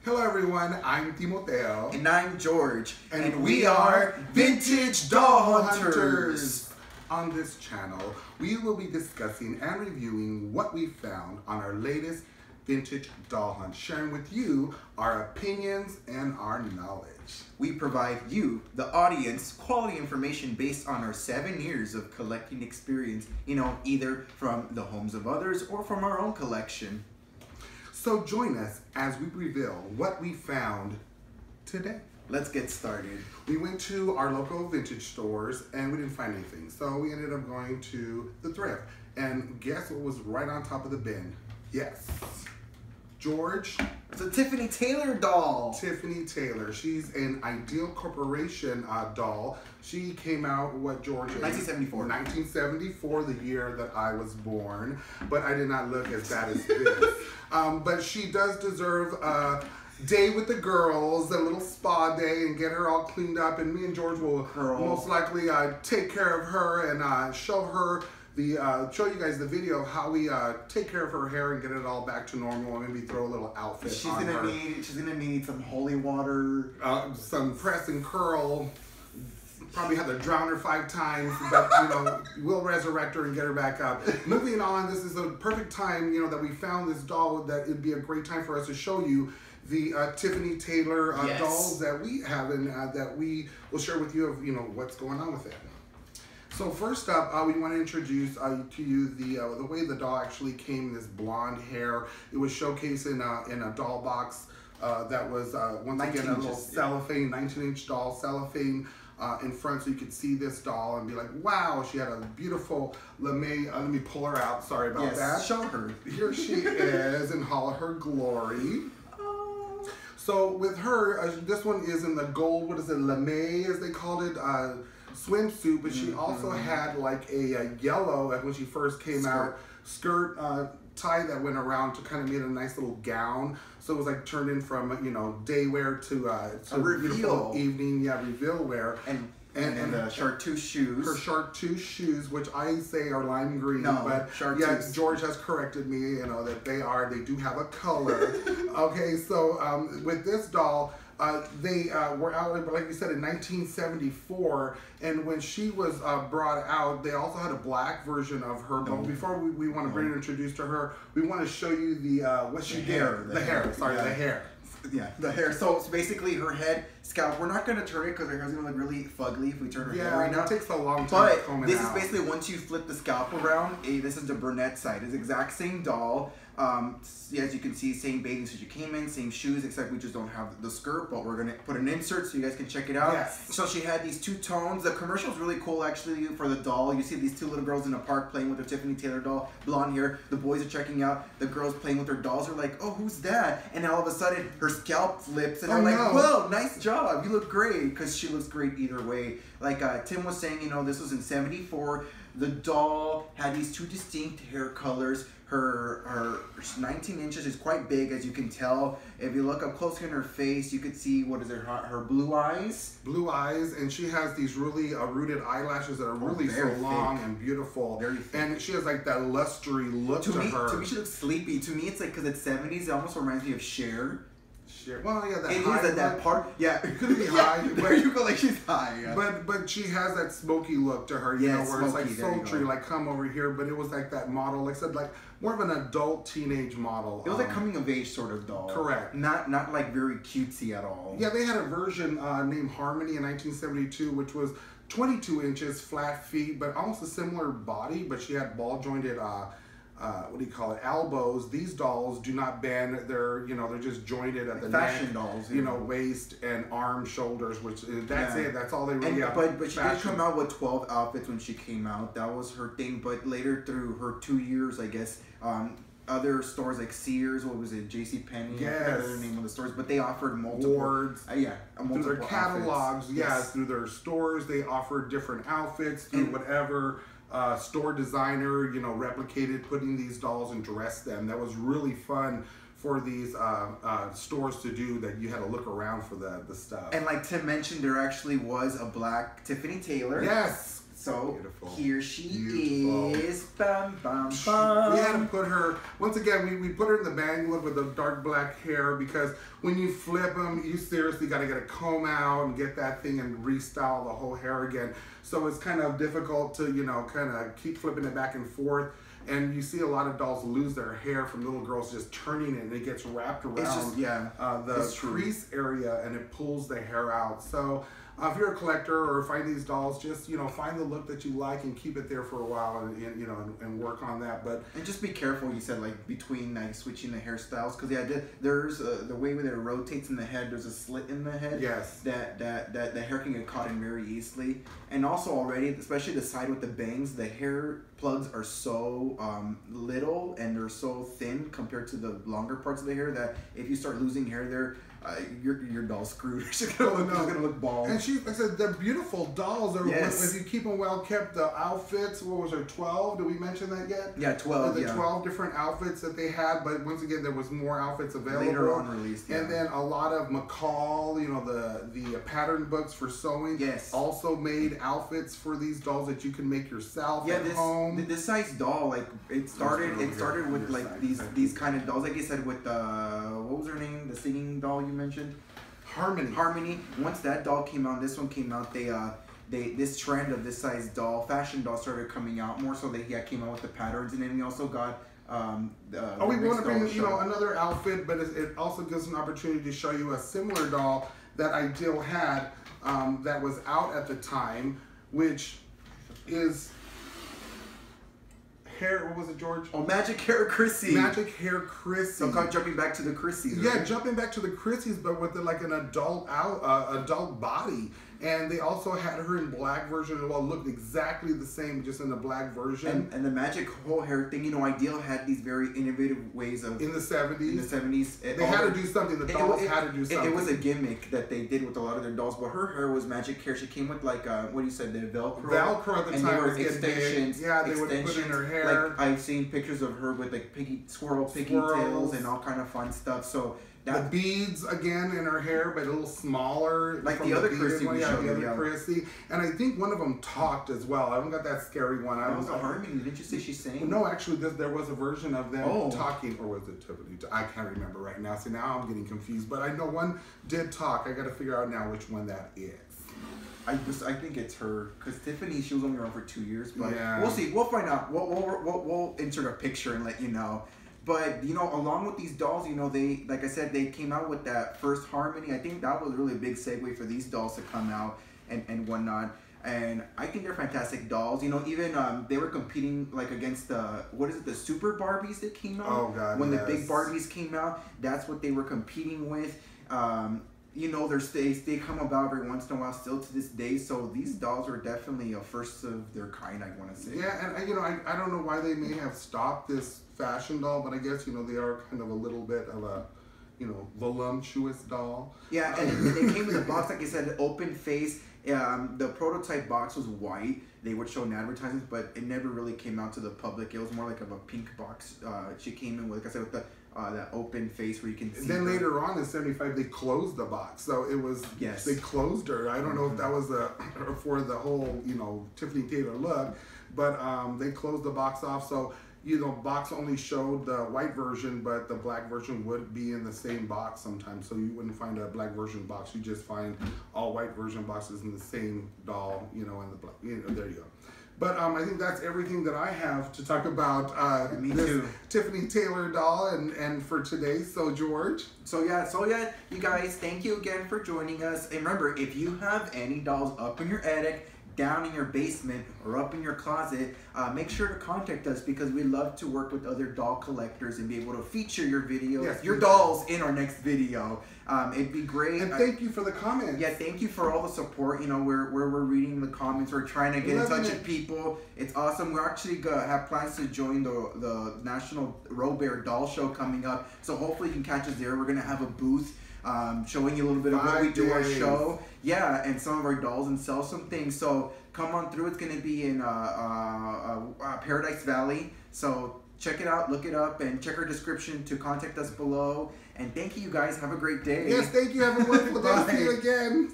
Hello everyone, I'm Timoteo. And I'm George. And we are Vintage Doll Hunters. On this channel, we will be discussing and reviewing what we found on our latest vintage doll hunt, sharing with you our opinions and our knowledge. We provide you, the audience, quality information based on our 7 years of collecting experience, either from the homes of others or from our own collection. So join us as we reveal what we found today. Let's get started. We went to our local vintage stores and we didn't find anything. So we ended up going to the thrift. And guess what was right on top of the bin? Yes. George. It's a Tiffany Taylor doll. Tiffany Taylor. She's an Ideal Corporation doll. She came out, what, George? 1974. 1974, the year that I was born. But I did not look as bad as this. But she does deserve a day with the girls, a little spa day, and get her all cleaned up. And me and George will most likely take care of her and show her show you guys the video of how we take care of her hair and get it all back to normal, and maybe throw a little outfit on her. She's gonna need some holy water, some press and curl. Probably have to drown her 5 times, but we'll resurrect her and get her back up. Moving on, this is a perfect time, that we found this doll, that it'd be a great time for us to show you the Tiffany Taylor dolls that we have and that we will share with you of what's going on with it. So first up, we want to introduce to you the way the doll actually came in this blonde hair. It was showcased in a doll box that was once again a little cellophane, 19-inch doll cellophane in front, so you could see this doll and be like, wow, she had a beautiful lame. Let me pull her out. Sorry about that. Show her. Here she is in all of her glory. So with her, this one is in the gold, what is it, lame as they called it, swimsuit, but she also had like a yellow, when she first came out, skirt tie that went around to kind of make a nice little gown. So it was like turned in from, day wear to a beautiful evening, reveal wear. And the chartreuse shoes. Her chartreuse shoes, which I say are lime green, but chartreuse. George has corrected me, that they do have a color. Okay, so with this doll, they were out, like we said, in 1974, and when she was brought out, they also had a black version of her. But before we want to bring her introduced to her, we want to show you the hair. Yeah, the hair. So it's basically her head, scalp. We're not going to turn it because her hair's going to look really fugly if we turn her hair right now. It takes a long time to comb it out. This is basically once you flip the scalp around, this is the brunette side. It's the exact same doll. As you can see, same bathing suit you came in, same shoes, except we just don't have the skirt, but we're going to put an insert so you guys can check it out. Yes. So she had these 2 tones. The commercial is really cool, actually, for the doll. You see these 2 little girls in a park playing with their Tiffany Taylor doll, blonde hair. The boys are checking out. The girls playing with their dolls are like, oh, who's that? And all of a sudden, her scalp flips, and they're like, whoa, nice job. You look great, because she looks great either way. Like Tim was saying, this was in 74. The doll had these 2 distinct hair colors. Her 19 inches is quite big, as you can tell. If you look up closely in her face, you could see, her blue eyes. Blue eyes, and she has these really rooted eyelashes that are really so long and beautiful. Very thick. And she has like that lustery look to her. To me, she looks sleepy. To me, it's like, because it's 70s, it almost reminds me of Cher. Well, yeah, it is at that part. Yeah, it could be high. There you go, like she's high. Yeah. But she has that smoky look to her, where smoky, it's like sultry, like come over here. But it was like that model, like I said, like more of an adult teenage model. It was like coming of age sort of doll. Correct. Not like very cutesy at all. Yeah, they had a version named Harmony in 1972, which was 22 inches, flat feet, but almost a similar body. But she had ball jointed. Elbows. These dolls do not bend. They're just jointed at the fashion neck, dolls, waist and arm, shoulders. Which that's it. That's all they really have. But she did come out with 12 outfits when she came out. That was her thing. But later, through her 2 years, I guess, other stores like Sears, what was it, JCPenney? Yes. I forgot the name of the stores, but they offered multiple. Wards. Through their catalogs. Outfits. Through their stores, they offered different outfits through whatever. Store designer, replicated, putting these dolls and dressed them. That was really fun for these stores to do, that you had to look around for the stuff. And like Tim mentioned, there actually was a black Tiffany Taylor. Yes. So Beautiful. here she Beautiful. is. Bam, bam, bam. We had to put her, once again, we put her in the bang look with the dark black hair because when you flip them, you seriously got to get a comb out and get that thing and restyle the whole hair again. So it's kind of difficult to, you know, kind of keep flipping it back and forth. And you see a lot of dolls lose their hair from little girls just turning it and it gets wrapped around the crease area and it pulls the hair out. So if you're a collector or find these dolls, just, you know, find the look that you like and keep it there for a while and you know, and work on that. But and just be careful, you said, like between switching the hairstyles, because there's the way that it rotates in the head, there's a slit in the head. Yes. That the hair can get caught in very easily. And also already, especially the side with the bangs, the hair plugs are so little and they're so thin compared to the longer parts of the hair that if you start losing hair there, your doll's screwed. She's gonna look bald. And like I said, they're beautiful dolls. Yes. If you keep them well kept, the outfits, what was there, 12? Did we mention that yet? Yeah, 12. The 12 different outfits that they had, but once again, there was more outfits available. Later on released, yeah. And then a lot of McCall, you know, the pattern books for sewing. Yes. Also made outfits for these dolls that you can make yourself at home. This size doll, like it started with like these kind of dolls, like I said, with what was her name, the singing doll you mentioned, Harmony. Once that doll came out, this one came out, this trend of this size doll, fashion doll, started coming out more, so they came out with the patterns. And then we also got we want to bring, you know, another outfit, but it also gives an opportunity to show you a similar doll that Ideal had that was out at the time, which is hair. What was it, George? Oh, Magic Hair Chrissy. Magic Hair Chrissy. So jumping back to the Chrissies. Yeah, right? jumping back to the Chrissies, but with like an adult body. And they also had her in black version as well. Looked exactly the same, just in the black version. And the magic whole hair thing, you know, Ideal had these very innovative ways of... In the 70s. They had to do something. The dolls had to do something. It was a gimmick that they did with a lot of their dolls, but her hair was magic hair. She came with like, what you said, the Velcro? Velcro at the and time they were was extensions. Yeah, they would put in her hair. Like, I've seen pictures of her with like piggy tails and all kind of fun stuff. So... the beads again in her hair, but a little smaller. Like the other Chrissy we showed you. The other Chrissy. And I think one of them talked as well. I haven't got that scary one. That was a Harmony. Didn't you say she sang? No, actually, there was a version of them talking. Or was it Tiffany? I can't remember right now. See, now I'm getting confused. But I know one did talk. I got to figure out now which one that is. I think it's her, because Tiffany, she was only around for 2 years. But yeah. We'll see. We'll find out. We'll insert a picture and let you know. But, you know, along with these dolls, you know, they, like I said, they came out with that first Harmony. I think that was really a big segue for these dolls to come out and whatnot. And I think they're fantastic dolls. You know, even they were competing, like, against the Super Barbies that came out? Oh, God, When the big Barbies came out, that's what they were competing with. You know, they come about every once in a while still to this day. So these dolls are definitely a first of their kind, I want to say. Yeah, and, you know, I don't know why they may have stopped this fashion doll, but I guess, you know, they are kind of a little bit of a, you know, voluptuous doll. Yeah, and it came in the box, like I said, open face. The prototype box was white. They would show in advertisements, but it never really came out to the public. It was more like of a pink box. She came in with, like I said, with the that open face where you can see. Then later on in '75, they closed the box, so it was they closed her. I don't know if that was for the whole, you know, Tiffany Taylor look, but they closed the box off. So, you know, box only showed the white version, but the black version would be in the same box sometimes. So you wouldn't find a black version box. You just find all white version boxes in the same doll, you know, in the black. You know, there you go. But I think that's everything that I have to talk about this Tiffany Taylor doll and for today. So, George. So yeah, you guys, thank you again for joining us. And remember, if you have any dolls up in your attic, down in your basement, or up in your closet, make sure to contact us, because we love to work with other doll collectors and be able to feature your videos, your dolls in our next video. It'd be great. And thank you for the comments. Yeah, thank you for all the support. You know, we're reading the comments. We're trying to get in touch with people. It's awesome. We're actually have plans to join the National Robear Doll Show coming up. So hopefully you can catch us there. We're gonna have a booth. Showing you a little bit of what we do our show, and some of our dolls, and sell some things. So come on through. It's going to be in Paradise Valley. So check it out, look it up, and check our description to contact us below. And thank you guys. Have a great day. Yes, thank you. Have a wonderful day. See you again.